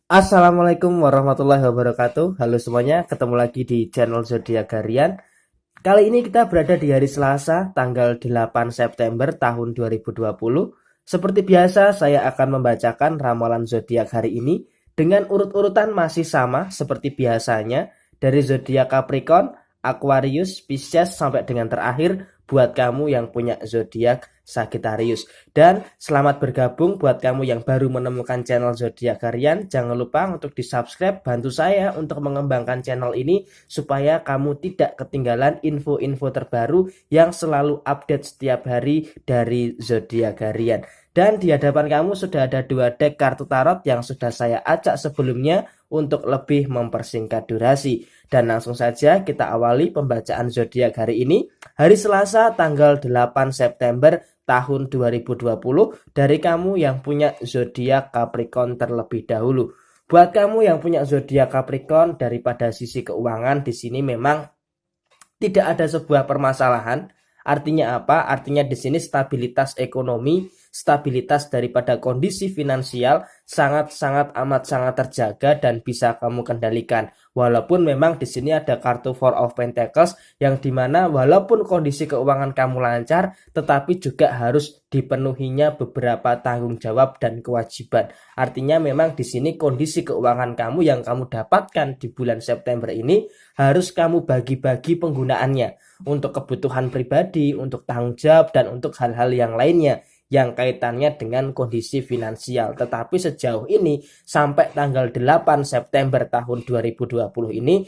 Assalamualaikum warahmatullahi wabarakatuh. Halo semuanya, ketemu lagi di channel Zodiak Harian. Kali ini kita berada di hari Selasa, tanggal 8 September tahun 2020. Seperti biasa, saya akan membacakan ramalan zodiak hari ini dengan urut-urutan masih sama seperti biasanya dari zodiak Capricorn, Aquarius, Pisces sampai dengan terakhir buat kamu yang punya zodiak Sagittarius. Dan selamat bergabung buat kamu yang baru menemukan channel Zodiak Harian. Jangan lupa untuk di-subscribe, bantu saya untuk mengembangkan channel ini supaya kamu tidak ketinggalan info-info terbaru yang selalu update setiap hari dari Zodiak Harian. Dan di hadapan kamu sudah ada 2 deck kartu tarot yang sudah saya acak sebelumnya untuk lebih mempersingkat durasi. Dan langsung saja kita awali pembacaan zodiak hari ini. Hari Selasa tanggal 8 September tahun 2020 dari kamu yang punya zodiak Capricorn terlebih dahulu. Buat kamu yang punya zodiak Capricorn, daripada sisi keuangan di sini memang tidak ada sebuah permasalahan. Artinya apa? Artinya di sini stabilitas ekonomi, stabilitas daripada kondisi finansial sangat-sangat amat sangat terjaga dan bisa kamu kendalikan. Walaupun memang di sini ada kartu Four of Pentacles yang dimana walaupun kondisi keuangan kamu lancar, tetapi juga harus dipenuhinya beberapa tanggung jawab dan kewajiban. Artinya memang di sini kondisi keuangan kamu yang kamu dapatkan di bulan September ini harus kamu bagi-bagi penggunaannya untuk kebutuhan pribadi, untuk tanggung jawab, dan untuk hal-hal yang lainnya yang kaitannya dengan kondisi finansial. Tetapi sejauh ini sampai tanggal 8 September tahun 2020 ini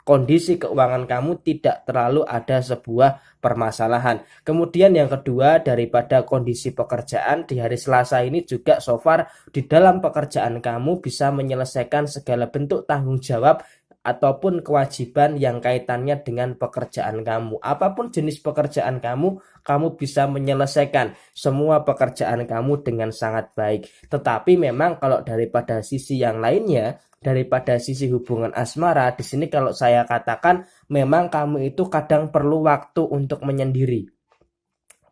kondisi keuangan kamu tidak terlalu ada sebuah permasalahan. Kemudian yang kedua, daripada kondisi pekerjaan di hari Selasa ini juga so far di dalam pekerjaan kamu bisa menyelesaikan segala bentuk tanggung jawab ataupun kewajiban yang kaitannya dengan pekerjaan kamu. Apapun jenis pekerjaan kamu, kamu bisa menyelesaikan semua pekerjaan kamu dengan sangat baik. Tetapi memang kalau daripada sisi yang lainnya, daripada sisi hubungan asmara, di sini kalau saya katakan memang kamu itu kadang perlu waktu untuk menyendiri.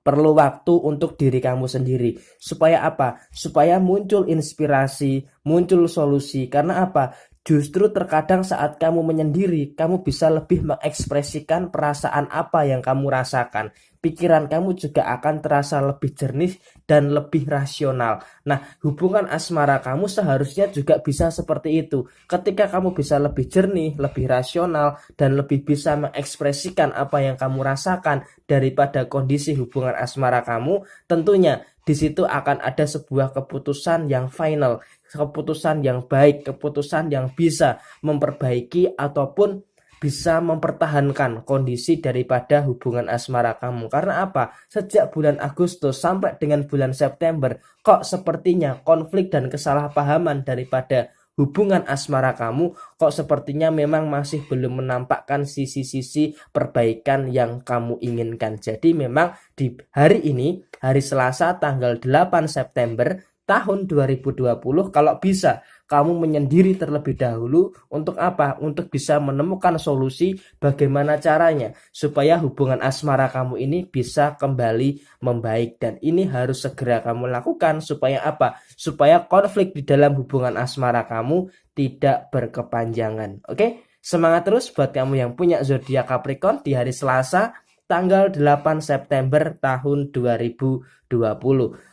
Perlu waktu untuk diri kamu sendiri. Supaya apa? Supaya muncul inspirasi, muncul solusi. Karena apa? Justru terkadang saat kamu menyendiri, kamu bisa lebih mengekspresikan perasaan apa yang kamu rasakan. Pikiran kamu juga akan terasa lebih jernih dan lebih rasional. Nah, hubungan asmara kamu seharusnya juga bisa seperti itu. Ketika kamu bisa lebih jernih, lebih rasional, dan lebih bisa mengekspresikan apa yang kamu rasakan daripada kondisi hubungan asmara kamu, tentunya di situ akan ada sebuah keputusan yang final, keputusan yang baik, keputusan yang bisa memperbaiki ataupun bisa mempertahankan kondisi daripada hubungan asmara kamu. Karena apa? Sejak bulan Agustus sampai dengan bulan September, kok sepertinya konflik dan kesalahpahaman daripada hubungan asmara kamu kok sepertinya memang masih belum menampakkan sisi-sisi perbaikan yang kamu inginkan. Jadi memang di hari ini, hari Selasa tanggal 8 September tahun 2020, kalau bisa kamu menyendiri terlebih dahulu. Untuk apa? Untuk bisa menemukan solusi bagaimana caranya supaya hubungan asmara kamu ini bisa kembali membaik. Dan ini harus segera kamu lakukan supaya apa? Supaya konflik di dalam hubungan asmara kamu tidak berkepanjangan. Oke? Semangat terus buat kamu yang punya zodiak Capricorn di hari Selasa tanggal 8 September tahun 2020.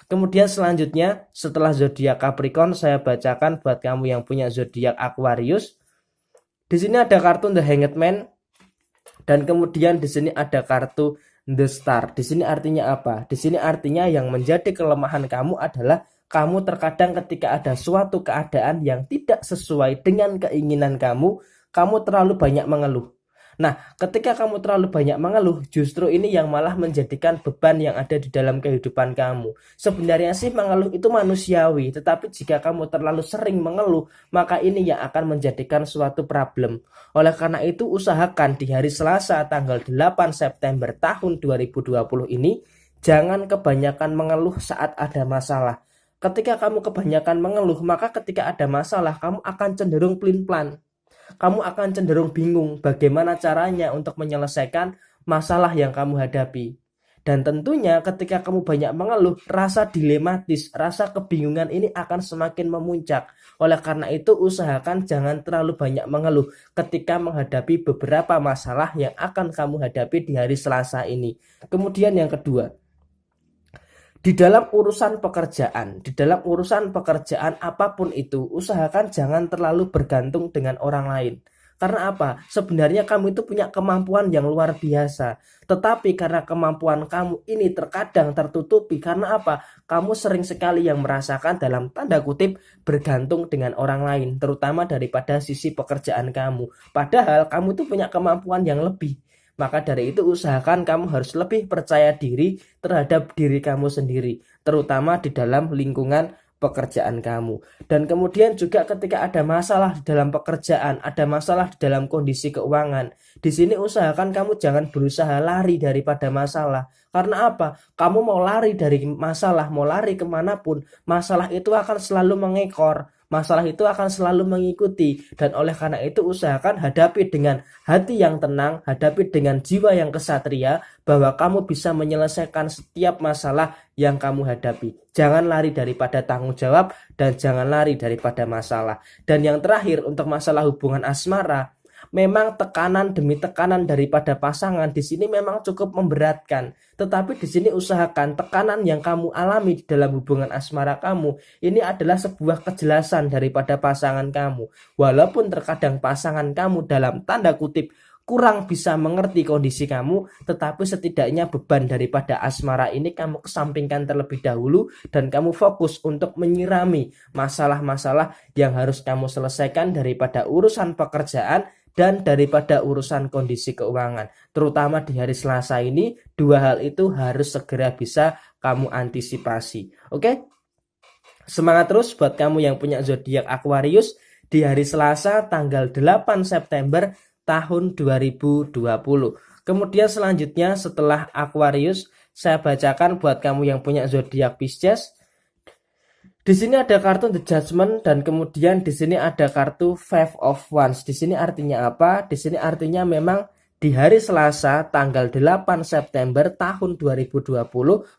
Kemudian selanjutnya setelah zodiak Capricorn saya bacakan buat kamu yang punya zodiak Aquarius. Di sini ada kartu The Hanged Man dan kemudian di sini ada kartu The Star. Di sini artinya apa? Di sini artinya yang menjadi kelemahan kamu adalah kamu terkadang ketika ada suatu keadaan yang tidak sesuai dengan keinginan kamu terlalu banyak mengeluh. Nah, ketika kamu terlalu banyak mengeluh, justru ini yang malah menjadikan beban yang ada di dalam kehidupan kamu. Sebenarnya sih mengeluh itu manusiawi, tetapi jika kamu terlalu sering mengeluh, maka ini yang akan menjadikan suatu problem. Oleh karena itu, usahakan di hari Selasa tanggal 8 September tahun 2020 ini, jangan kebanyakan mengeluh saat ada masalah. Ketika kamu kebanyakan mengeluh, maka ketika ada masalah, kamu akan cenderung pelin-pelan. Kamu akan cenderung bingung bagaimana caranya untuk menyelesaikan masalah yang kamu hadapi. Dan tentunya ketika kamu banyak mengeluh, rasa dilematis, rasa kebingungan ini akan semakin memuncak. Oleh karena itu, usahakan jangan terlalu banyak mengeluh ketika menghadapi beberapa masalah yang akan kamu hadapi di hari Selasa ini. Kemudian yang kedua, di dalam urusan pekerjaan apapun itu, usahakan jangan terlalu bergantung dengan orang lain. Karena apa? Sebenarnya kamu itu punya kemampuan yang luar biasa. Tetapi karena kemampuan kamu ini terkadang tertutupi. Karena apa? Kamu sering sekali yang merasakan dalam tanda kutip bergantung dengan orang lain. Terutama daripada sisi pekerjaan kamu. Padahal kamu itu punya kemampuan yang lebih. Maka dari itu usahakan kamu harus lebih percaya diri terhadap diri kamu sendiri, terutama di dalam lingkungan pekerjaan kamu. Dan kemudian juga ketika ada masalah di dalam pekerjaan, ada masalah di dalam kondisi keuangan, di sini usahakan kamu jangan berusaha lari daripada masalah. Karena apa? Kamu mau lari dari masalah, mau lari kemanapun, masalah itu akan selalu mengekor. Masalah itu akan selalu mengikuti, dan oleh karena itu usahakan hadapi dengan hati yang tenang, hadapi dengan jiwa yang kesatria, bahwa kamu bisa menyelesaikan setiap masalah yang kamu hadapi. Jangan lari daripada tanggung jawab dan jangan lari daripada masalah. Dan yang terakhir untuk masalah hubungan asmara, memang tekanan demi tekanan daripada pasangan di sini memang cukup memberatkan. Tetapi di sini usahakan tekanan yang kamu alami di dalam hubungan asmara kamu ini adalah sebuah kejelasan daripada pasangan kamu. Walaupun terkadang pasangan kamu dalam tanda kutip kurang bisa mengerti kondisi kamu, tetapi setidaknya beban daripada asmara ini kamu kesampingkan terlebih dahulu dan kamu fokus untuk menyirami masalah-masalah yang harus kamu selesaikan daripada urusan pekerjaan dan daripada urusan kondisi keuangan. Terutama di hari Selasa ini, dua hal itu harus segera bisa kamu antisipasi. Oke? Semangat terus buat kamu yang punya zodiak Aquarius di hari Selasa tanggal 8 September tahun 2020. Kemudian selanjutnya setelah Aquarius, saya bacakan buat kamu yang punya zodiak Pisces. Di sini ada kartu The Judgment dan kemudian di sini ada kartu Five of Wands. Di sini artinya apa? Di sini artinya memang di hari Selasa tanggal 8 September tahun 2020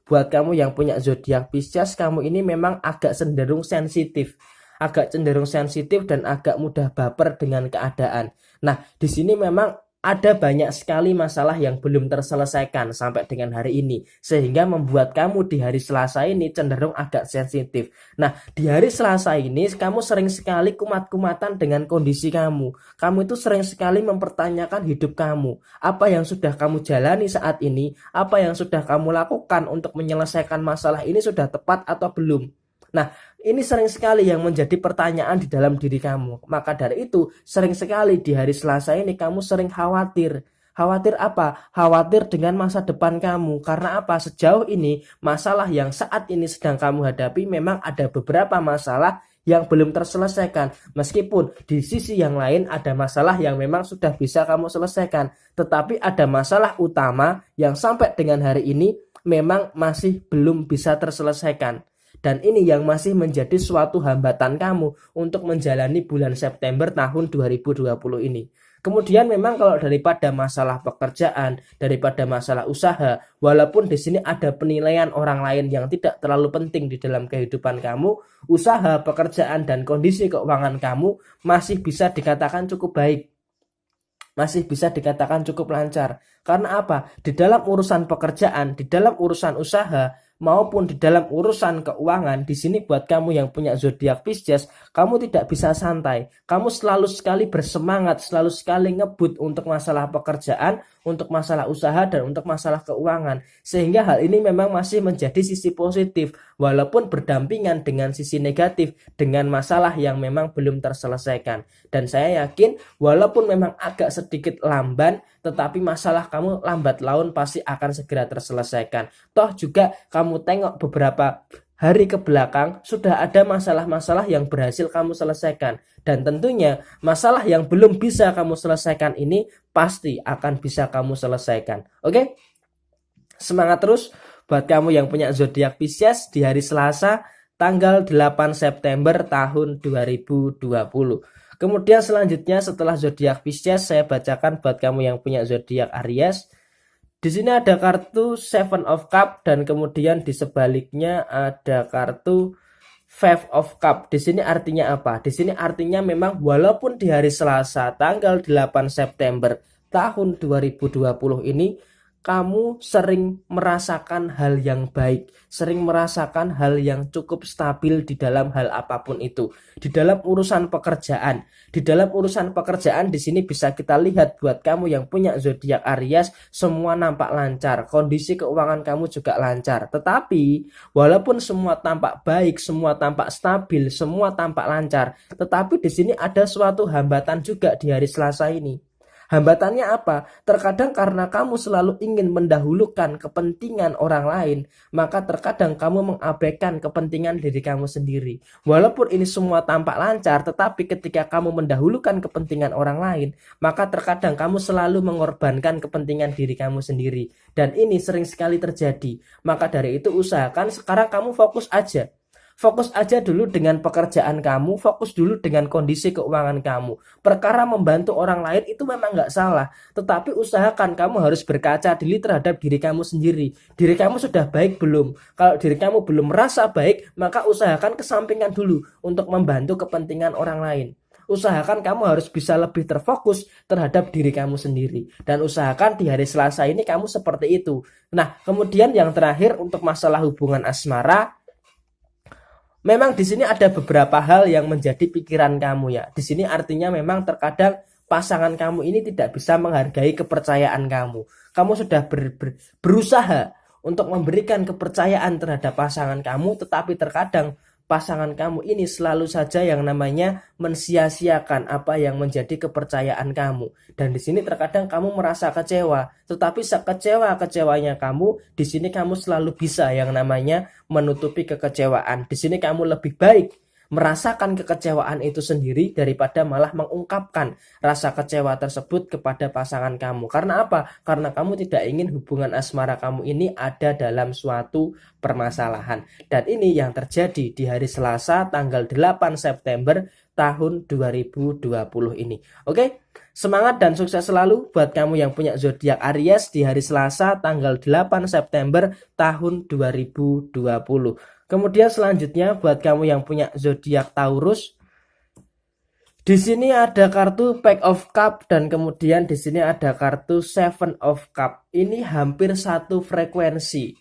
buat kamu yang punya zodiak Pisces, kamu ini memang agak cenderung sensitif. Agak cenderung sensitif dan agak mudah baper dengan keadaan. Nah, di sini memang ada banyak sekali masalah yang belum terselesaikan sampai dengan hari ini, sehingga membuat kamu di hari Selasa ini cenderung agak sensitif. Nah, di hari Selasa ini kamu sering sekali kumat-kumatan dengan kondisi kamu. Kamu itu sering sekali mempertanyakan hidup kamu. Apa yang sudah kamu jalani saat ini, apa yang sudah kamu lakukan untuk menyelesaikan masalah ini sudah tepat atau belum? Nah, ini sering sekali yang menjadi pertanyaan di dalam diri kamu. Maka dari itu, sering sekali di hari Selasa ini kamu sering khawatir. Khawatir apa? Khawatir dengan masa depan kamu. Karena apa? Sejauh ini, masalah yang saat ini sedang kamu hadapi memang ada beberapa masalah yang belum terselesaikan. Meskipun di sisi yang lain ada masalah yang memang sudah bisa kamu selesaikan. Tetapi ada masalah utama yang sampai dengan hari ini memang masih belum bisa terselesaikan. Dan ini yang masih menjadi suatu hambatan kamu untuk menjalani bulan September tahun 2020 ini. Kemudian memang kalau daripada masalah pekerjaan, daripada masalah usaha, walaupun di sini ada penilaian orang lain yang tidak terlalu penting di dalam kehidupan kamu, usaha, pekerjaan, dan kondisi keuangan kamu masih bisa dikatakan cukup baik. Masih bisa dikatakan cukup lancar. Karena apa? Di dalam urusan pekerjaan, di dalam urusan usaha, maupun di dalam urusan keuangan, di sini buat kamu yang punya zodiak Pisces, kamu tidak bisa santai. Kamu selalu sekali bersemangat, selalu sekali ngebut untuk masalah pekerjaan, untuk masalah usaha, dan untuk masalah keuangan. Sehingga hal ini memang masih menjadi sisi positif, walaupun berdampingan dengan sisi negatif, dengan masalah yang memang belum terselesaikan. Dan saya yakin, walaupun memang agak sedikit lamban, tetapi masalah kamu lambat laun pasti akan segera terselesaikan. Toh juga kamu tengok beberapa hari ke belakang sudah ada masalah-masalah yang berhasil kamu selesaikan. Dan tentunya masalah yang belum bisa kamu selesaikan ini pasti akan bisa kamu selesaikan. Oke? Semangat terus buat kamu yang punya zodiak Pisces di hari Selasa tanggal 8 September tahun 2020. Kemudian selanjutnya setelah zodiak Pisces saya bacakan buat kamu yang punya zodiak Aries. Di sini ada kartu Seven of Cup dan kemudian di sebaliknya ada kartu Five of Cup. Di sini artinya apa? Di sini artinya memang walaupun di hari Selasa tanggal 8 September tahun 2020 ini kamu sering merasakan hal yang baik, sering merasakan hal yang cukup stabil di dalam hal apapun itu. Di dalam urusan pekerjaan, di sini bisa kita lihat buat kamu yang punya zodiak Aries, semua nampak lancar, kondisi keuangan kamu juga lancar. Tetapi walaupun semua tampak baik, semua tampak stabil, semua tampak lancar, tetapi di sini ada suatu hambatan juga di hari Selasa ini. Hambatannya apa? Terkadang karena kamu selalu ingin mendahulukan kepentingan orang lain, maka terkadang kamu mengabaikan kepentingan diri kamu sendiri. Walaupun ini semua tampak lancar, tetapi ketika kamu mendahulukan kepentingan orang lain, maka terkadang kamu selalu mengorbankan kepentingan diri kamu sendiri. Dan ini sering sekali terjadi. Maka dari itu usahakan sekarang kamu fokus aja. Fokus aja dulu dengan pekerjaan kamu, fokus dulu dengan kondisi keuangan kamu. Perkara membantu orang lain itu memang nggak salah, tetapi usahakan kamu harus berkaca diri terhadap diri kamu sendiri. Diri kamu sudah baik belum? Kalau diri kamu belum merasa baik, maka usahakan kesampingkan dulu untuk membantu kepentingan orang lain. Usahakan kamu harus bisa lebih terfokus terhadap diri kamu sendiri. Dan usahakan di hari Selasa ini kamu seperti itu. Nah, kemudian yang terakhir untuk masalah hubungan asmara, memang di sini ada beberapa hal yang menjadi pikiran kamu ya. Di sini artinya memang terkadang pasangan kamu ini tidak bisa menghargai kepercayaan kamu. Kamu sudah berusaha untuk memberikan kepercayaan terhadap pasangan kamu, tetapi terkadang pasangan kamu ini selalu saja yang namanya mensia-siakan apa yang menjadi kepercayaan kamu. Dan di sini terkadang kamu merasa kecewa, tetapi sekecewa-kecewanya kamu, di sini kamu selalu bisa yang namanya menutupi kekecewaan. Di sini kamu lebih baik merasakan kekecewaan itu sendiri daripada malah mengungkapkan rasa kecewa tersebut kepada pasangan kamu. Karena apa? Karena kamu tidak ingin hubungan asmara kamu ini ada dalam suatu permasalahan. Dan ini yang terjadi di hari Selasa tanggal 8 September tahun 2020 ini. Oke? Semangat dan sukses selalu buat kamu yang punya zodiak Aries di hari Selasa tanggal 8 September tahun 2020. Kemudian selanjutnya buat kamu yang punya zodiak Taurus, di sini ada kartu Pack of Cup dan kemudian di sini ada kartu Seven of Cup. Ini hampir satu frekuensi.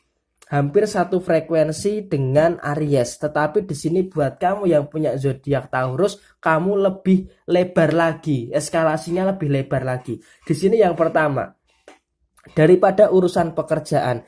Dengan Aries. Tetapi di sini buat kamu yang punya zodiak Taurus, kamu lebih lebar lagi, eskalasinya lebih lebar lagi. Di sini yang pertama, daripada urusan pekerjaan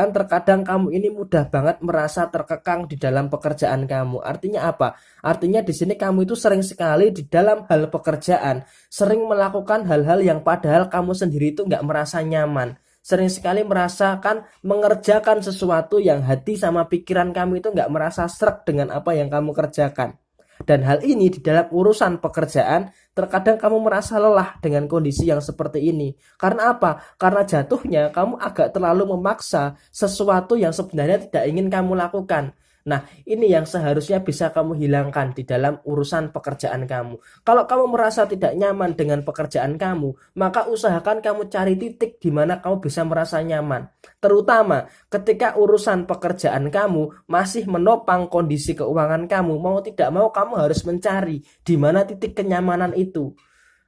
terkadang kamu ini mudah banget merasa terkekang di dalam pekerjaan kamu. Artinya apa? Artinya di sini kamu itu sering sekali di dalam hal pekerjaan sering melakukan hal-hal yang padahal kamu sendiri itu nggak merasa nyaman. Sering sekali merasakan mengerjakan sesuatu yang hati sama pikiran kamu itu nggak merasa sreg dengan apa yang kamu kerjakan. Dan hal ini di dalam urusan pekerjaan terkadang kamu merasa lelah dengan kondisi yang seperti ini. Karena apa? Karena jatuhnya kamu agak terlalu memaksa sesuatu yang sebenarnya tidak ingin kamu lakukan. Nah, ini yang seharusnya bisa kamu hilangkan di dalam urusan pekerjaan kamu. Kalau kamu merasa tidak nyaman dengan pekerjaan kamu, maka usahakan kamu cari titik di mana kamu bisa merasa nyaman. Terutama ketika urusan pekerjaan kamu masih menopang kondisi keuangan kamu, mau tidak mau kamu harus mencari di mana titik kenyamanan itu.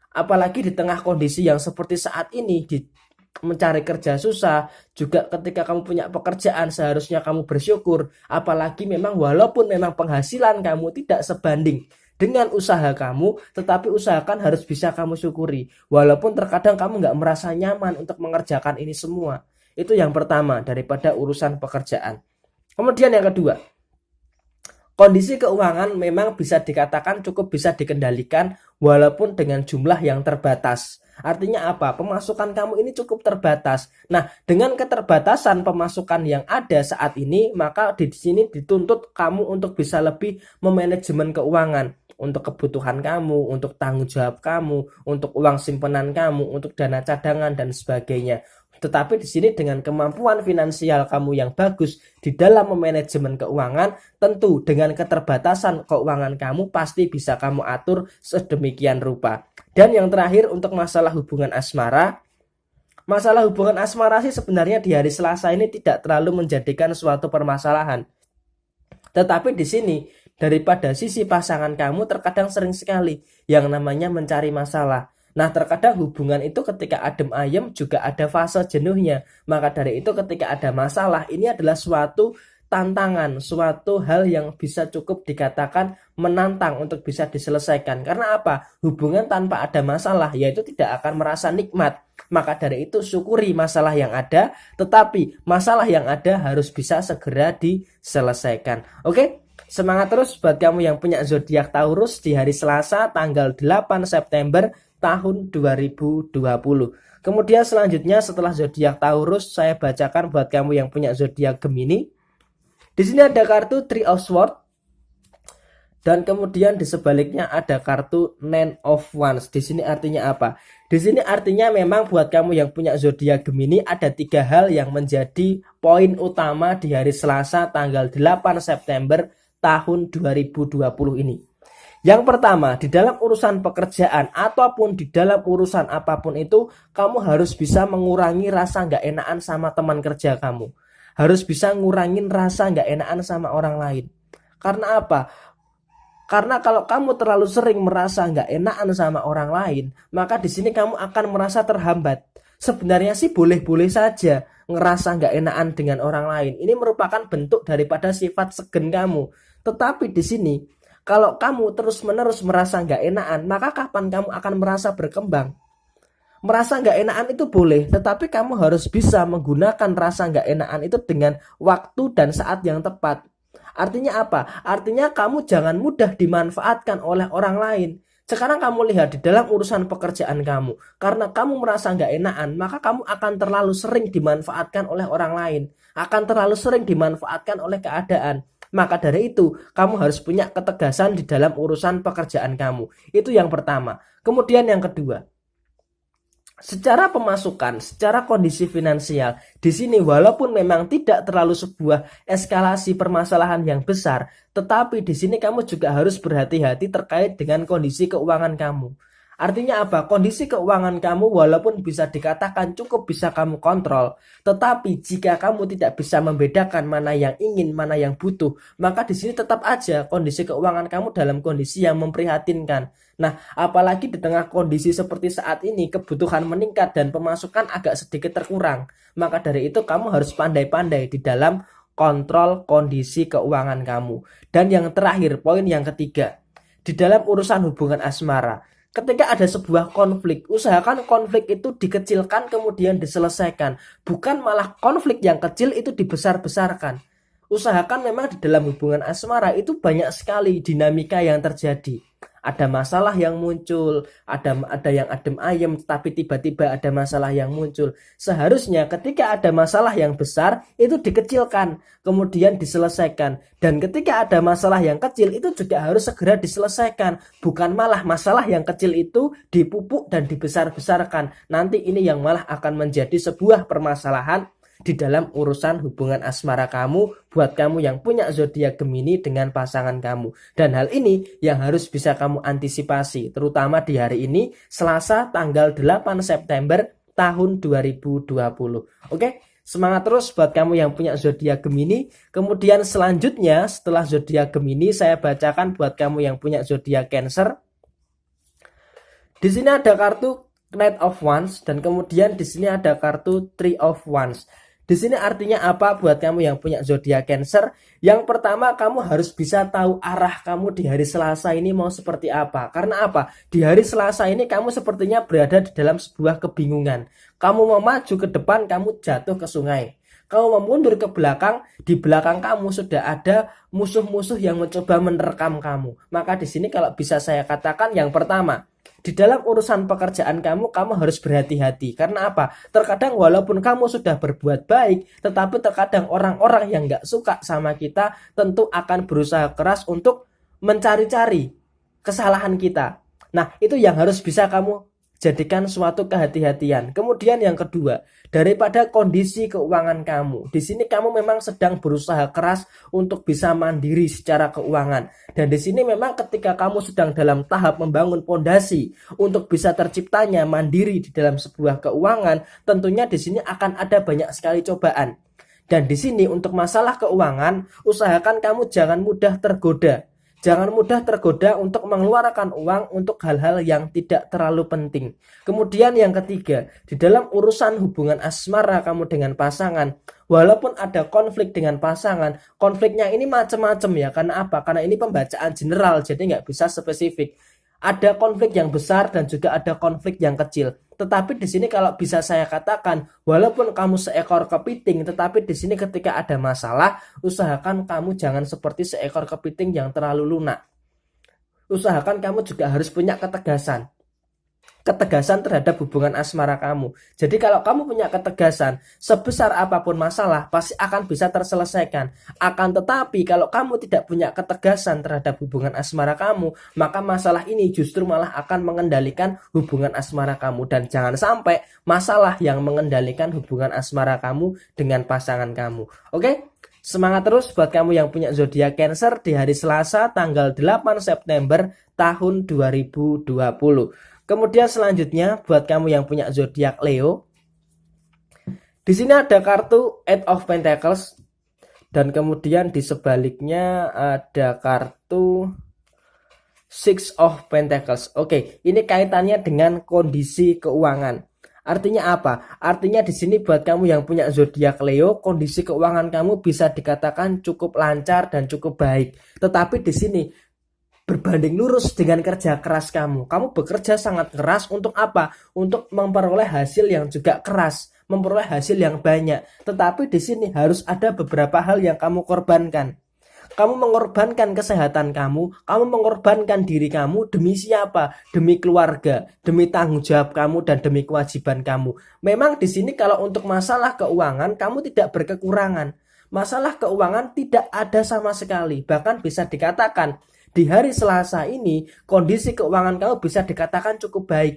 Apalagi di tengah kondisi yang seperti saat ini, mencari kerja susah, juga ketika kamu punya pekerjaan seharusnya kamu bersyukur. Apalagi memang walaupun memang penghasilan kamu tidak sebanding dengan usaha kamu, tetapi usahakan harus bisa kamu syukuri. Walaupun terkadang kamu nggak merasa nyaman untuk mengerjakan ini semua. Itu yang pertama daripada urusan pekerjaan. Kemudian yang kedua, kondisi keuangan memang bisa dikatakan cukup bisa dikendalikan walaupun dengan jumlah yang terbatas. Artinya apa? Pemasukan kamu ini cukup terbatas. Nah, dengan keterbatasan pemasukan yang ada saat ini, maka di sini dituntut kamu untuk bisa lebih memanajemen keuangan. Untuk kebutuhan kamu, untuk tanggung jawab kamu, untuk uang simpanan kamu, untuk dana cadangan dan sebagainya. Tetapi di sini dengan kemampuan finansial kamu yang bagus di dalam memanajemen keuangan, tentu dengan keterbatasan keuangan kamu pasti bisa kamu atur sedemikian rupa. Dan yang terakhir untuk masalah hubungan asmara, Masalah hubungan asmara sih sebenarnya di hari Selasa ini tidak terlalu menjadikan suatu permasalahan. Tetapi di sini daripada sisi pasangan kamu terkadang sering sekali yang namanya mencari masalah. Nah, terkadang hubungan itu ketika adem ayem juga ada fase jenuhnya. Maka dari itu ketika ada masalah, ini adalah suatu tantangan, suatu hal yang bisa cukup dikatakan menantang untuk bisa diselesaikan. Karena apa? Hubungan tanpa ada masalah yaitu tidak akan merasa nikmat. Maka dari itu syukuri masalah yang ada, tetapi masalah yang ada harus bisa segera diselesaikan. Oke? Semangat terus buat kamu yang punya zodiak Taurus di hari Selasa tanggal 8 September tahun 2020. Kemudian selanjutnya setelah zodiak Taurus, saya bacakan buat kamu yang punya zodiak Gemini. Di sini ada kartu Three of Swords dan kemudian di sebaliknya ada kartu Nine of Wands. Di sini artinya apa? Di sini artinya memang buat kamu yang punya zodiak Gemini ada 3 hal yang menjadi poin utama di hari Selasa tanggal 8 September tahun 2020 ini. Yang pertama, di dalam urusan pekerjaan ataupun di dalam urusan apapun itu, kamu harus bisa mengurangi rasa nggak enakan sama teman kerja kamu. Harus bisa ngurangin rasa nggak enakan sama orang lain. Karena apa? Karena kalau kamu terlalu sering merasa nggak enakan sama orang lain, maka di sini kamu akan merasa terhambat. Sebenarnya sih boleh-boleh saja ngerasa nggak enakan dengan orang lain. Ini merupakan bentuk daripada sifat segen kamu. Tetapi di sini, kalau kamu terus-menerus merasa nggak enakan, maka kapan kamu akan merasa berkembang? Merasa nggak enakan itu boleh, tetapi kamu harus bisa menggunakan rasa nggak enakan itu dengan waktu dan saat yang tepat. Artinya apa? Artinya kamu jangan mudah dimanfaatkan oleh orang lain. Sekarang kamu lihat di dalam urusan pekerjaan kamu, karena kamu merasa nggak enakan, maka kamu akan terlalu sering dimanfaatkan oleh orang lain, akan terlalu sering dimanfaatkan oleh keadaan. Maka dari itu, kamu harus punya ketegasan di dalam urusan pekerjaan kamu. Itu yang pertama. Kemudian yang kedua, secara pemasukan, secara kondisi finansial, di sini walaupun memang tidak terlalu sebuah eskalasi permasalahan yang besar, tetapi di sini kamu juga harus berhati-hati terkait dengan kondisi keuangan kamu. Artinya apa? Kondisi keuangan kamu walaupun bisa dikatakan cukup bisa kamu kontrol, tetapi jika kamu tidak bisa membedakan mana yang ingin, mana yang butuh, maka di sini tetap aja kondisi keuangan kamu dalam kondisi yang memprihatinkan. Nah, apalagi di tengah kondisi seperti saat ini, kebutuhan meningkat dan pemasukan agak sedikit terkurang. Maka dari itu kamu harus pandai-pandai di dalam kontrol kondisi keuangan kamu. Dan yang terakhir, poin yang ketiga, di dalam urusan hubungan asmara, ketika ada sebuah konflik, usahakan konflik itu dikecilkan kemudian diselesaikan. Bukan malah konflik yang kecil itu dibesar-besarkan. Usahakan memang di dalam hubungan asmara itu banyak sekali dinamika yang terjadi. Ada masalah yang muncul, ada yang adem ayem, tapi tiba-tiba ada masalah yang muncul. Seharusnya ketika ada masalah yang besar, itu dikecilkan, kemudian diselesaikan. Dan ketika ada masalah yang kecil, itu juga harus segera diselesaikan. Bukan malah masalah yang kecil itu dipupuk dan dibesar-besarkan. Nanti ini yang malah akan menjadi sebuah permasalahan di dalam urusan hubungan asmara kamu, buat kamu yang punya zodiak Gemini dengan pasangan kamu. Dan hal ini yang harus bisa kamu antisipasi, terutama di hari ini Selasa tanggal 8 September tahun 2020. Oke, semangat terus buat kamu yang punya zodiak Gemini. Kemudian selanjutnya setelah zodiak Gemini, saya bacakan buat kamu yang punya zodiak Cancer. Di sini ada kartu Knight of Wands dan kemudian di sini ada kartu Three of Wands. Di sini artinya apa buat kamu yang punya zodiak Cancer? Yang pertama, kamu harus bisa tahu arah kamu di hari Selasa ini mau seperti apa. Karena apa? Di hari Selasa ini kamu sepertinya berada di dalam sebuah kebingungan. Kamu mau maju ke depan, kamu jatuh ke sungai. Kamu mau mundur ke belakang, di belakang kamu sudah ada musuh-musuh yang mencoba menerkam kamu. Maka di sini kalau bisa saya katakan yang pertama, di dalam urusan pekerjaan kamu harus berhati-hati. Karena apa? Terkadang walaupun kamu sudah berbuat baik, tetapi terkadang orang-orang yang nggak suka sama kita tentu akan berusaha keras untuk mencari-cari kesalahan kita. Nah, itu yang harus bisa kamu Jadikan suatu kehati-hatian. Kemudian yang kedua, daripada kondisi keuangan kamu. Di sini kamu memang sedang berusaha keras untuk bisa mandiri secara keuangan. Dan di sini memang ketika kamu sedang dalam tahap membangun fondasi untuk bisa terciptanya mandiri di dalam sebuah keuangan, tentunya di sini akan ada banyak sekali cobaan. Dan di sini untuk masalah keuangan, usahakan kamu jangan mudah tergoda. Jangan mudah tergoda untuk mengeluarkan uang untuk hal-hal yang tidak terlalu penting. Kemudian yang ketiga, di dalam urusan hubungan asmara kamu dengan pasangan, walaupun ada konflik dengan pasangan, konfliknya ini macam-macam ya. Karena apa? Karena ini pembacaan general, jadi nggak bisa spesifik. Ada konflik yang besar dan juga ada konflik yang kecil. Tetapi di sini kalau bisa saya katakan, walaupun kamu seekor kepiting, tetapi di sini ketika ada masalah, usahakan kamu jangan seperti seekor kepiting yang terlalu lunak. Usahakan kamu juga harus punya ketegasan terhadap hubungan asmara kamu. Jadi kalau kamu punya ketegasan, sebesar apapun masalah pasti akan bisa terselesaikan. Akan tetapi kalau kamu tidak punya ketegasan terhadap hubungan asmara kamu, maka masalah ini justru malah akan mengendalikan hubungan asmara kamu. Dan jangan sampai masalah yang mengendalikan hubungan asmara kamu dengan pasangan kamu. Oke? Semangat terus buat kamu yang punya zodiak Cancer di hari Selasa tanggal 8 September tahun 2020. Kemudian selanjutnya buat kamu yang punya zodiak Leo, di sini ada kartu Eight of Pentacles dan kemudian di sebaliknya ada kartu Six of Pentacles. Oke, ini kaitannya dengan kondisi keuangan. Artinya apa? Artinya di sini buat kamu yang punya zodiak Leo, kondisi keuangan kamu bisa dikatakan cukup lancar dan cukup baik. Tetapi di sini berbanding lurus dengan kerja keras kamu. Kamu bekerja sangat keras untuk apa? Untuk memperoleh hasil yang juga keras, memperoleh hasil yang banyak. Tetapi di sini harus ada beberapa hal yang kamu korbankan. Kamu mengorbankan kesehatan kamu mengorbankan diri kamu demi siapa? Demi keluarga, demi tanggung jawab kamu dan demi kewajiban kamu. Memang di sini kalau untuk masalah keuangan kamu tidak berkekurangan. Masalah keuangan tidak ada sama sekali. Bahkan bisa dikatakan di hari Selasa ini, kondisi keuangan kamu bisa dikatakan cukup baik.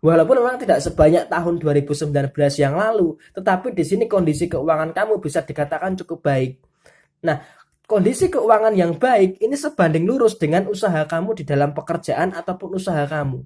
Walaupun memang tidak sebanyak tahun 2019 yang lalu, tetapi di sini kondisi keuangan kamu bisa dikatakan cukup baik. Nah, kondisi keuangan yang baik ini sebanding lurus dengan usaha kamu di dalam pekerjaan ataupun usaha kamu.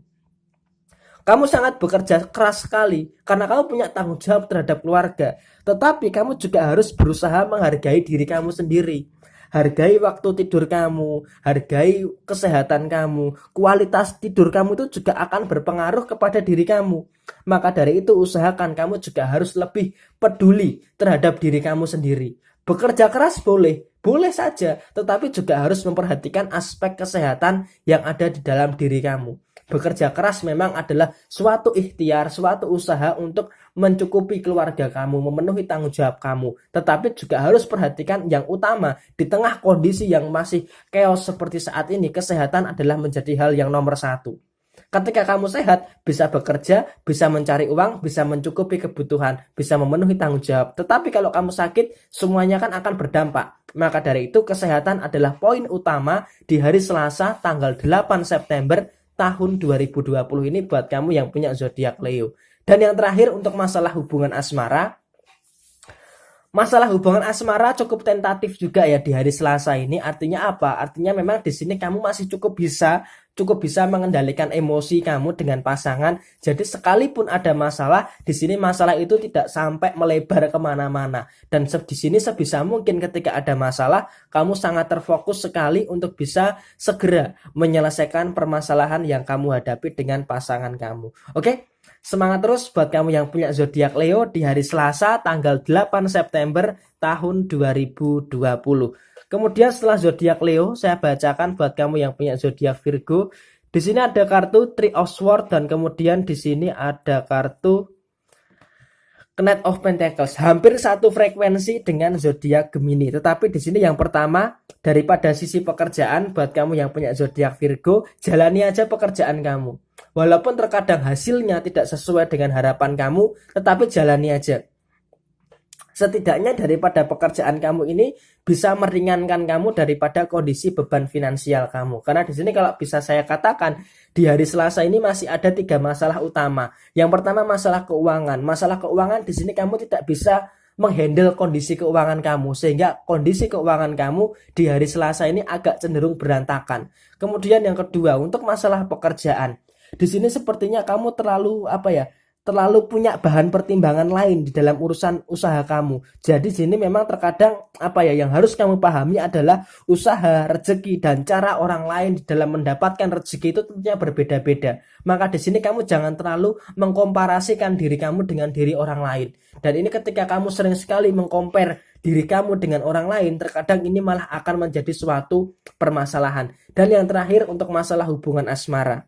Kamu sangat bekerja keras sekali karena kamu punya tanggung jawab terhadap keluarga. Tetapi kamu juga harus berusaha menghargai diri kamu sendiri. Hargai waktu tidur kamu, hargai kesehatan kamu, kualitas tidur kamu itu juga akan berpengaruh kepada diri kamu. Maka dari itu usahakan kamu juga harus lebih peduli terhadap diri kamu sendiri. Bekerja keras boleh saja, tetapi juga harus memperhatikan aspek kesehatan yang ada di dalam diri kamu. Bekerja keras memang adalah suatu ikhtiar, suatu usaha untuk mencukupi keluarga kamu, memenuhi tanggung jawab kamu. Tetapi juga harus perhatikan yang utama, di tengah kondisi yang masih chaos seperti saat ini, kesehatan adalah menjadi hal yang nomor satu. Ketika kamu sehat, bisa bekerja, bisa mencari uang, bisa mencukupi kebutuhan, bisa memenuhi tanggung jawab. Tetapi kalau kamu sakit, semuanya kan akan berdampak. Maka dari itu kesehatan adalah poin utama di hari Selasa tanggal 8 September tahun 2020 ini buat kamu yang punya zodiak Leo. Dan yang terakhir untuk masalah hubungan asmara. Masalah hubungan asmara cukup tentatif juga ya di hari Selasa ini. Artinya apa? Artinya memang di sini kamu masih cukup bisa mengendalikan emosi kamu dengan pasangan. Jadi sekalipun ada masalah, di sini masalah itu tidak sampai melebar kemana-mana. Dan di sini sebisa mungkin ketika ada masalah, kamu sangat terfokus sekali untuk bisa segera menyelesaikan permasalahan yang kamu hadapi dengan pasangan kamu. Oke? Semangat terus buat kamu yang punya zodiak Leo di hari Selasa tanggal 8 September tahun 2020. Kemudian setelah zodiak Leo, saya bacakan buat kamu yang punya zodiak Virgo. Di sini ada kartu Three of Swords dan kemudian di sini ada kartu Knight of Pentacles. Hampir satu frekuensi dengan zodiak Gemini. Tetapi di sini yang pertama, daripada sisi pekerjaan buat kamu yang punya zodiak Virgo, jalani aja pekerjaan kamu. Walaupun terkadang hasilnya tidak sesuai dengan harapan kamu, tetapi jalani aja. Setidaknya daripada pekerjaan kamu ini bisa meringankan kamu daripada kondisi beban finansial kamu. Karena di sini kalau bisa saya katakan, di hari Selasa ini masih ada 3 masalah utama. Yang pertama masalah keuangan. Masalah keuangan di sini kamu tidak bisa menghandle kondisi keuangan kamu, sehingga kondisi keuangan kamu di hari Selasa ini agak cenderung berantakan. Kemudian yang kedua, untuk masalah pekerjaan, di sini sepertinya kamu terlalu punya bahan pertimbangan lain di dalam urusan usaha kamu. Jadi di sini memang terkadang yang harus kamu pahami adalah usaha, rezeki, dan cara orang lain di dalam mendapatkan rezeki itu tentunya berbeda-beda. Maka di sini kamu jangan terlalu mengkomparasikan diri kamu dengan diri orang lain. Dan ini ketika kamu sering sekali mengcompare diri kamu dengan orang lain, terkadang ini malah akan menjadi suatu permasalahan. Dan yang terakhir, untuk masalah hubungan asmara.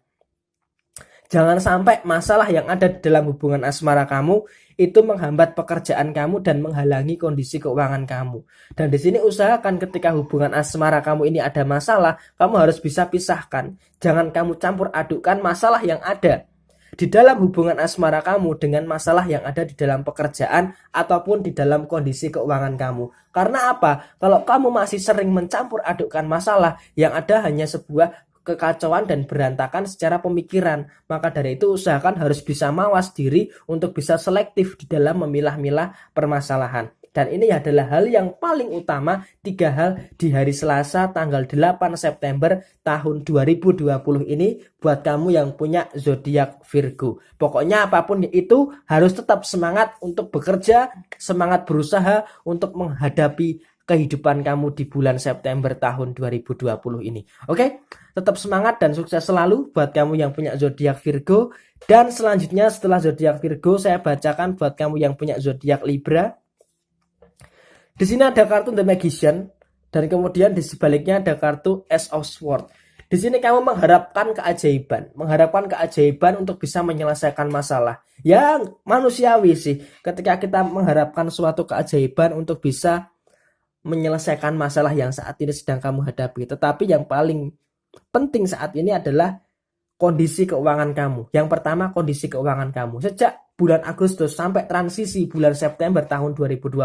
Jangan sampai masalah yang ada di dalam hubungan asmara kamu itu menghambat pekerjaan kamu dan menghalangi kondisi keuangan kamu. Dan di sini usahakan ketika hubungan asmara kamu ini ada masalah, kamu harus bisa pisahkan. Jangan kamu campur adukkan masalah yang ada di dalam hubungan asmara kamu dengan masalah yang ada di dalam pekerjaan ataupun di dalam kondisi keuangan kamu. Karena apa? Kalau kamu masih sering mencampur adukkan masalah, yang ada hanya sebuah kekacauan dan berantakan secara pemikiran. Maka dari itu usahakan harus bisa mawas diri untuk bisa selektif di dalam memilah-milah permasalahan. Dan ini adalah hal yang paling utama, 3 hal di hari Selasa tanggal 8 September tahun 2020 ini buat kamu yang punya zodiak Virgo. Pokoknya apapun itu harus tetap semangat untuk bekerja, semangat berusaha untuk menghadapi kehidupan kamu di bulan September tahun 2020 ini. Oke, tetap semangat dan sukses selalu buat kamu yang punya zodiak Virgo. Dan selanjutnya setelah zodiak Virgo, saya bacakan buat kamu yang punya zodiak Libra. Di sini ada kartu The Magician dan kemudian di sebaliknya ada kartu Ace of Swords. Di sini kamu mengharapkan keajaiban untuk bisa menyelesaikan masalah. Yang manusiawi sih, ketika kita mengharapkan suatu keajaiban untuk bisa menyelesaikan masalah yang saat ini sedang kamu hadapi. Tetapi yang paling penting saat ini adalah kondisi keuangan kamu. Yang pertama, kondisi keuangan kamu. Sejak bulan Agustus sampai transisi bulan September tahun 2020,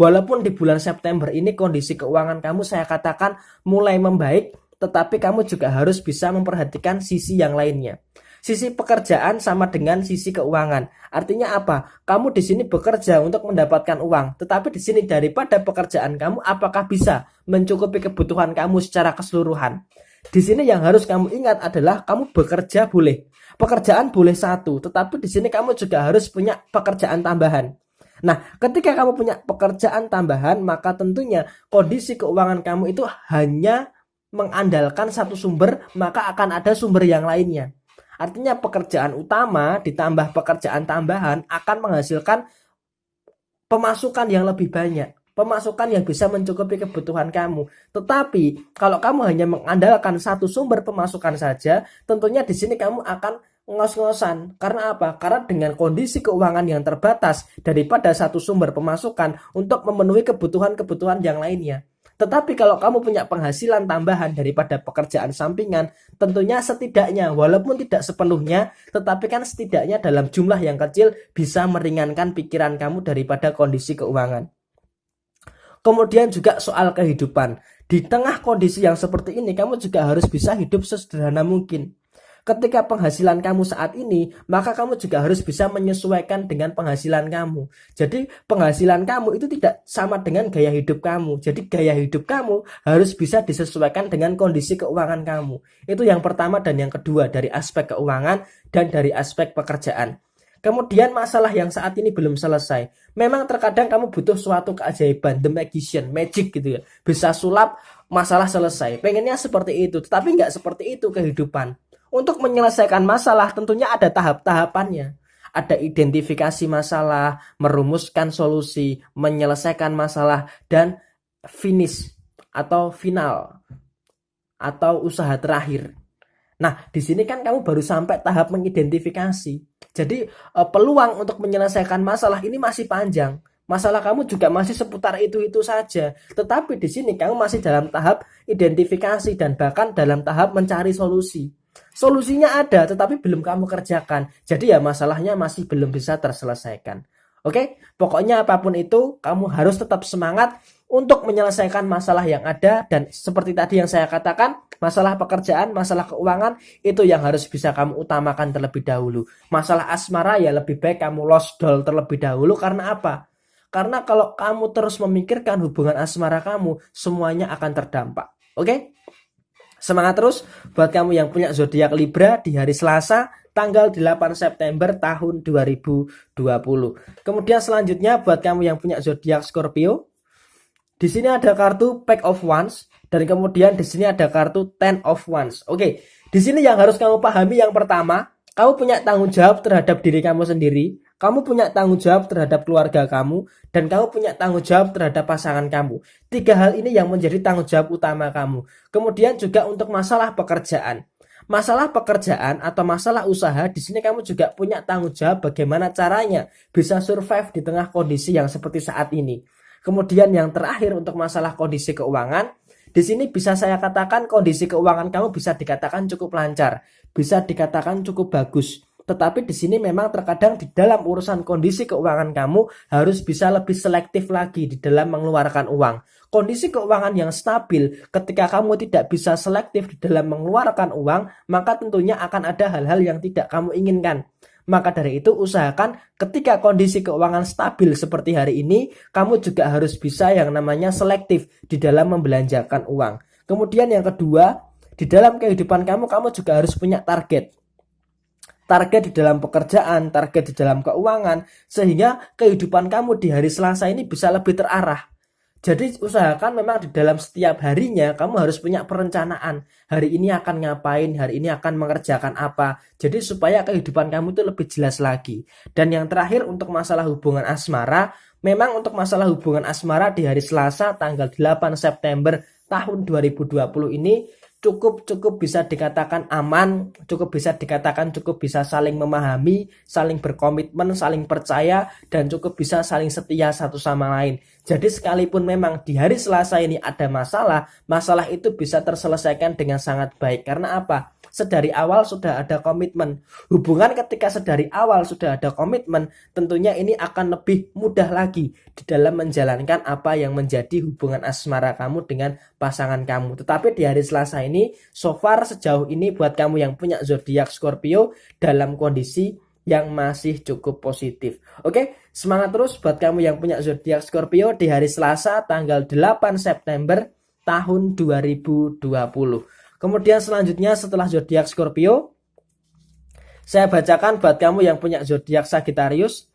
walaupun di bulan September ini kondisi keuangan kamu saya katakan mulai membaik, tetapi kamu juga harus bisa memperhatikan sisi yang lainnya. Sisi pekerjaan sama dengan sisi keuangan. Artinya apa? Kamu di sini bekerja untuk mendapatkan uang, tetapi di sini daripada pekerjaan kamu apakah bisa mencukupi kebutuhan kamu secara keseluruhan? Di sini yang harus kamu ingat adalah kamu bekerja boleh. Pekerjaan boleh satu, tetapi di sini kamu juga harus punya pekerjaan tambahan. Nah, ketika kamu punya pekerjaan tambahan, maka tentunya kondisi keuangan kamu itu hanya mengandalkan satu sumber, maka akan ada sumber yang lainnya. Artinya pekerjaan utama ditambah pekerjaan tambahan akan menghasilkan pemasukan yang lebih banyak. Pemasukan yang bisa mencukupi kebutuhan kamu. Tetapi kalau kamu hanya mengandalkan satu sumber pemasukan saja, tentunya di sini kamu akan ngos-ngosan. Karena apa? Karena dengan kondisi keuangan yang terbatas daripada satu sumber pemasukan untuk memenuhi kebutuhan-kebutuhan yang lainnya. Tetapi kalau kamu punya penghasilan tambahan daripada pekerjaan sampingan, tentunya setidaknya walaupun tidak sepenuhnya, tetapi kan setidaknya dalam jumlah yang kecil bisa meringankan pikiran kamu daripada kondisi keuangan. Kemudian juga soal kehidupan. Di tengah kondisi yang seperti ini, kamu juga harus bisa hidup sesederhana mungkin. Ketika penghasilan kamu saat ini, maka kamu juga harus bisa menyesuaikan dengan penghasilan kamu. Jadi penghasilan kamu itu tidak sama dengan gaya hidup kamu. Jadi gaya hidup kamu harus bisa disesuaikan dengan kondisi keuangan kamu. Itu yang pertama dan yang kedua dari aspek keuangan dan dari aspek pekerjaan. Kemudian masalah yang saat ini belum selesai. Memang terkadang kamu butuh suatu keajaiban, the magician, magic gitu ya. Bisa sulap, masalah selesai. Pengennya seperti itu, tetapi nggak seperti itu kehidupan. Untuk menyelesaikan masalah tentunya ada tahap-tahapannya. Ada identifikasi masalah, merumuskan solusi, menyelesaikan masalah, dan finish atau final atau usaha terakhir. Nah, di sini kan kamu baru sampai tahap mengidentifikasi. Jadi peluang untuk menyelesaikan masalah ini masih panjang. Masalah kamu juga masih seputar itu-itu saja. Tetapi di sini kamu masih dalam tahap identifikasi dan bahkan dalam tahap mencari solusi. Solusinya ada tetapi belum kamu kerjakan. Jadi ya masalahnya masih belum bisa terselesaikan. Oke, pokoknya apapun itu kamu harus tetap semangat untuk menyelesaikan masalah yang ada, dan seperti tadi yang saya katakan, masalah pekerjaan, masalah keuangan itu yang harus bisa kamu utamakan terlebih dahulu. Masalah asmara ya lebih baik kamu lost doll terlebih dahulu. Karena apa? Karena kalau kamu terus memikirkan hubungan asmara kamu, semuanya akan terdampak. Oke? Semangat terus buat kamu yang punya zodiak Libra di hari Selasa tanggal 8 September tahun 2020. Kemudian selanjutnya buat kamu yang punya zodiak Scorpio, di sini ada kartu Pack of Wands dan kemudian di sini ada kartu Ten of Wands. Oke, di sini yang harus kamu pahami yang pertama, kamu punya tanggung jawab terhadap diri kamu sendiri, kamu punya tanggung jawab terhadap keluarga kamu, dan kamu punya tanggung jawab terhadap pasangan kamu. 3 hal ini yang menjadi tanggung jawab utama kamu. Kemudian juga untuk masalah pekerjaan. Masalah pekerjaan atau masalah usaha, di sini kamu juga punya tanggung jawab bagaimana caranya bisa survive di tengah kondisi yang seperti saat ini. Kemudian yang terakhir untuk masalah kondisi keuangan, di sini bisa saya katakan kondisi keuangan kamu bisa dikatakan cukup lancar, bisa dikatakan cukup bagus. Tetapi di sini memang terkadang di dalam urusan kondisi keuangan kamu harus bisa lebih selektif lagi di dalam mengeluarkan uang. Kondisi keuangan yang stabil, ketika kamu tidak bisa selektif di dalam mengeluarkan uang, maka tentunya akan ada hal-hal yang tidak kamu inginkan. Maka dari itu usahakan ketika kondisi keuangan stabil seperti hari ini, kamu juga harus bisa yang namanya selektif di dalam membelanjakan uang. Kemudian yang kedua, di dalam kehidupan kamu juga harus punya target. Target di dalam pekerjaan, target di dalam keuangan, sehingga kehidupan kamu di hari Selasa ini bisa lebih terarah. Jadi usahakan memang di dalam setiap harinya kamu harus punya perencanaan. Hari ini akan ngapain, hari ini akan mengerjakan apa. Jadi supaya kehidupan kamu itu lebih jelas lagi. Dan yang terakhir untuk masalah hubungan asmara, memang untuk masalah hubungan asmara di hari Selasa tanggal 8 September tahun 2020 ini cukup bisa dikatakan aman, cukup bisa saling memahami, saling berkomitmen, saling percaya, dan cukup bisa saling setia satu sama lain. Jadi sekalipun memang di hari Selasa ini ada masalah itu bisa terselesaikan dengan sangat baik. Karena apa? Sedari awal sudah ada komitmen. Hubungan ketika sedari awal sudah ada komitmen, tentunya ini akan lebih mudah lagi di dalam menjalankan apa yang menjadi hubungan asmara kamu dengan pasangan kamu. Tetapi di hari Selasa ini, so far sejauh ini buat kamu yang punya zodiak Scorpio dalam kondisi yang masih cukup positif. Oke, semangat terus buat kamu yang punya zodiak Scorpio di hari Selasa tanggal 8 September tahun 2020. Kemudian selanjutnya setelah zodiak Scorpio, saya bacakan buat kamu yang punya zodiak Sagittarius.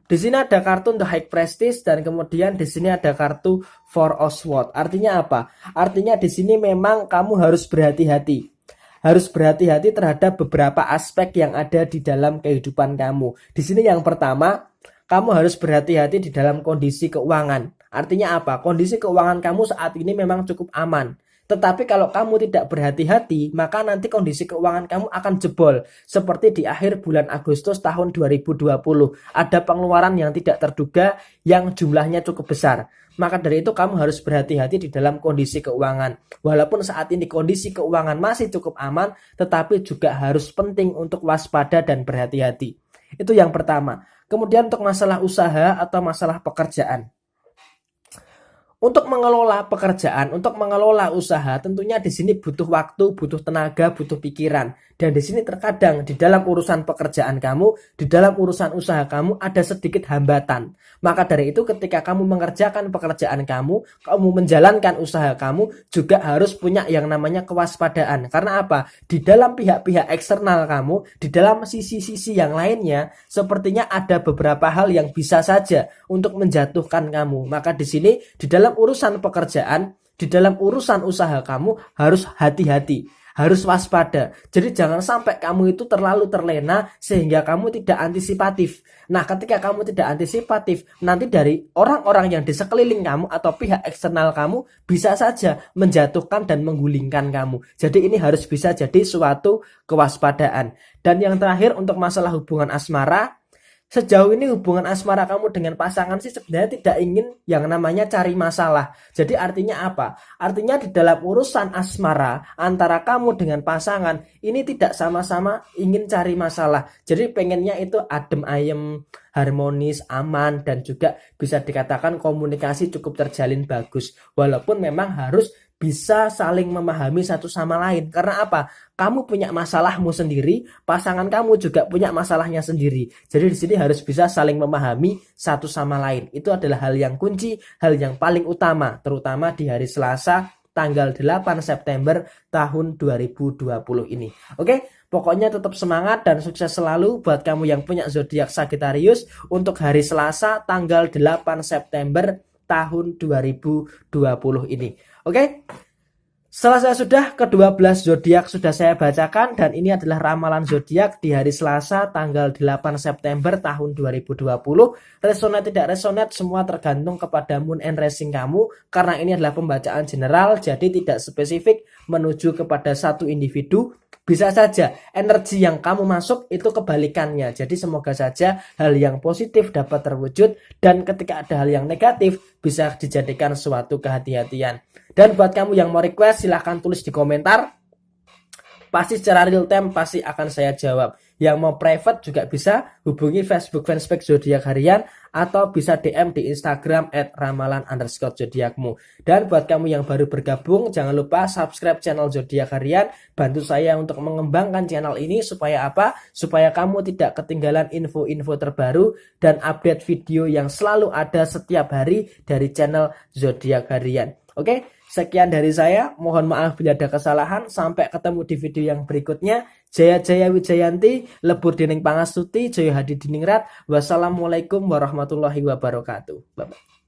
Di sini ada kartu The High Priestess dan kemudian di sini ada kartu Four of Swords. Artinya apa? Artinya di sini memang kamu harus berhati-hati. Harus berhati-hati terhadap beberapa aspek yang ada di dalam kehidupan kamu. Di sini yang pertama, kamu harus berhati-hati di dalam kondisi keuangan. Artinya apa? Kondisi keuangan kamu saat ini memang cukup aman. Tetapi kalau kamu tidak berhati-hati, maka nanti kondisi keuangan kamu akan jebol. Seperti di akhir bulan Agustus tahun 2020. Ada pengeluaran yang tidak terduga yang jumlahnya cukup besar. Maka dari itu kamu harus berhati-hati di dalam kondisi keuangan. Walaupun saat ini kondisi keuangan masih cukup aman, tetapi juga harus penting untuk waspada dan berhati-hati. Itu yang pertama. Kemudian untuk masalah usaha atau masalah pekerjaan. Untuk mengelola pekerjaan, untuk mengelola usaha, tentunya di sini butuh waktu, butuh tenaga, butuh pikiran. Dan di sini terkadang di dalam urusan pekerjaan kamu, di dalam urusan usaha kamu ada sedikit hambatan. Maka dari itu ketika kamu mengerjakan pekerjaan kamu menjalankan usaha kamu juga harus punya yang namanya kewaspadaan. Karena apa? Di dalam pihak-pihak eksternal kamu, di dalam sisi-sisi yang lainnya, sepertinya ada beberapa hal yang bisa saja untuk menjatuhkan kamu. Maka di sini di dalam urusan pekerjaan, di dalam urusan usaha kamu harus hati-hati, harus waspada. Jadi jangan sampai kamu itu terlalu terlena sehingga kamu tidak antisipatif. Nah, ketika kamu tidak antisipatif, nanti dari orang-orang yang di sekeliling kamu atau pihak eksternal kamu bisa saja menjatuhkan dan menggulingkan kamu. Jadi ini harus bisa jadi suatu kewaspadaan. Dan yang terakhir untuk masalah hubungan asmara, sejauh ini hubungan asmara kamu dengan pasangan sih sebenarnya tidak ingin yang namanya cari masalah. Jadi artinya apa? Artinya di dalam urusan asmara antara kamu dengan pasangan ini tidak sama-sama ingin cari masalah. Jadi pengennya itu adem ayem, harmonis, aman, dan juga bisa dikatakan komunikasi cukup terjalin bagus. Walaupun memang harus bisa saling memahami satu sama lain. Karena apa? Kamu punya masalahmu sendiri, pasangan kamu juga punya masalahnya sendiri. Jadi di sini harus bisa saling memahami satu sama lain. Itu adalah hal yang kunci, hal yang paling utama, terutama di hari Selasa tanggal 8 September tahun 2020 ini. Oke, pokoknya tetap semangat dan sukses selalu buat kamu yang punya zodiak Sagittarius untuk hari Selasa tanggal 8 September tahun 2020 ini. Oke. Selesai sudah, ke-12 zodiak sudah saya bacakan dan ini adalah ramalan zodiak di hari Selasa tanggal 8 September tahun 2020. Resonate tidak resonate semua tergantung kepada moon and rising kamu karena ini adalah pembacaan general jadi tidak spesifik menuju kepada satu individu. Bisa saja energi yang kamu masuk itu kebalikannya. Jadi semoga saja hal yang positif dapat terwujud dan ketika ada hal yang negatif bisa dijadikan suatu kehati-hatian. Dan buat kamu yang mau request silahkan tulis di komentar. Pasti secara real time pasti akan saya jawab. Yang mau private juga bisa hubungi Facebook fanspage zodiak harian atau bisa DM di Instagram @ramalan_zodiakmu. Dan buat kamu yang baru bergabung jangan lupa subscribe channel zodiak harian. Bantu saya untuk mengembangkan channel ini supaya apa? Supaya kamu tidak ketinggalan info-info terbaru dan update video yang selalu ada setiap hari dari channel zodiak harian. Oke, sekian dari saya. Mohon maaf bila ada kesalahan. Sampai ketemu di video yang berikutnya. Jaya Jaya Wijayanti, Lebur Dening Pangastuti, Jaya Hadi Diningrat. Wassalamualaikum warahmatullahi wabarakatuh. Bye-bye.